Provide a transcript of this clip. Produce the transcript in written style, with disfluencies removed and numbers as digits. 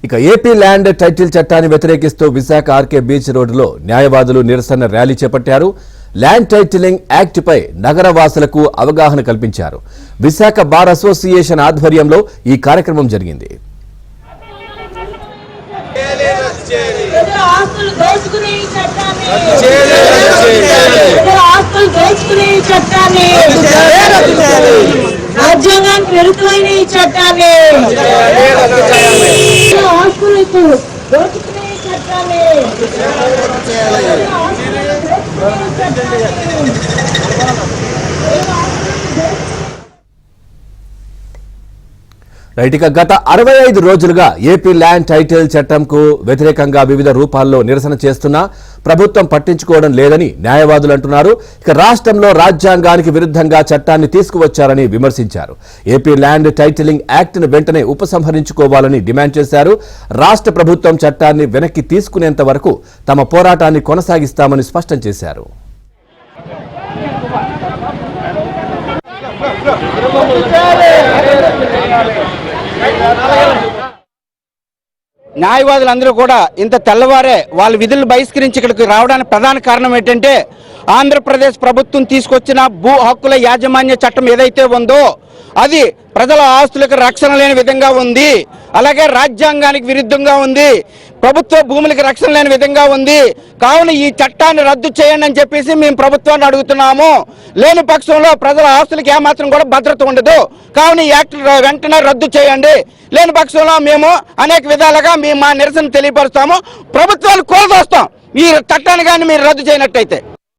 ఇక AP land title చట్టాన్ని వ్యతిరేకిస్తూ విశాఖ ఆర్కే బీచ్ రోడ్డులో న్యాయవాదులు నిరసన ర్యాలీ చేపట్టారు. ల్యాండ్ టైటిలింగ్ యాక్ట్ పై నగర వాసులకు అవగాహన కల్పించారు. విశాఖ బార్ అసోసియేషన్ ఆధ్వర్యంలో ఈ కార్యక్రమం జరిగింది. రాజ్యాంగానికి విరుద్ధమైన ఈ చట్టాన్ని ఆస్తులకు దోచుకునే చట్టాన్ని రైట్. గత 65 రోజులుగా ఏపీ ల్యాండ్ టైటిల్ చట్టంకు వ్యతిరేకంగా వివిధ రూపాల్లో నిరసన చేస్తున్నా ప్రభుత్వం పట్టించుకోవడం లేదని న్యాయవాదులు అంటున్నారు. ఇక రాష్ట్రంలో రాజ్యాంగానికి విరుద్ధంగా చట్టాన్ని తీసుకువచ్చారని విమర్శించారు. ఏపీ ల్యాండ్ టైటిలింగ్ యాక్ట్ను వెంటనే ఉపసంహరించుకోవాలని డిమాండ్ చేశారు. రాష్ట్ర ప్రభుత్వం చట్టాన్ని వెనక్కి తీసుకునేంత వరకు తమ పోరాటాన్ని కొనసాగిస్తామని స్పష్టం చేశారు. న్యాయవాదులందరూ కూడా ఇంత తెల్లవారే వాళ్ళ విధులు బహిష్కరించి ఇక్కడికి రావడానికి ప్రధాన కారణం ఏంటంటే ఆంధ్రప్రదేశ్ ప్రభుత్వం తీసుకొచ్చిన భూ హక్కుల యాజమాన్య చట్టం ఏదైతే ఉందో అది ప్రజల ఆస్తులకు రక్షణ లేని విధంగా ఉంది. అలాగే రాజ్యాంగానికి విరుద్ధంగా ఉంది. ప్రభుత్వ భూములకు రక్షణ లేని విధంగా ఉంది. కావున ఈ చట్టాన్ని రద్దు చేయండి అని చెప్పేసి మేము ప్రభుత్వాన్ని అడుగుతున్నాము. లేని పక్షంలో ప్రజల ఆస్తులకు ఏమాత్రం కూడా భద్రత ఉండదు. కావున ఈ యాక్ట్ వెంటనే రద్దు చేయండి. లేని పక్షంలో మేము అనేక విధాలుగా మేము మా నిరసన తెలియపరుస్తాము. ప్రభుత్వాలు కోల్దొస్తాం ఈ చట్టాన్ని కానీ మీరు రద్దు చేయనట్టయితే.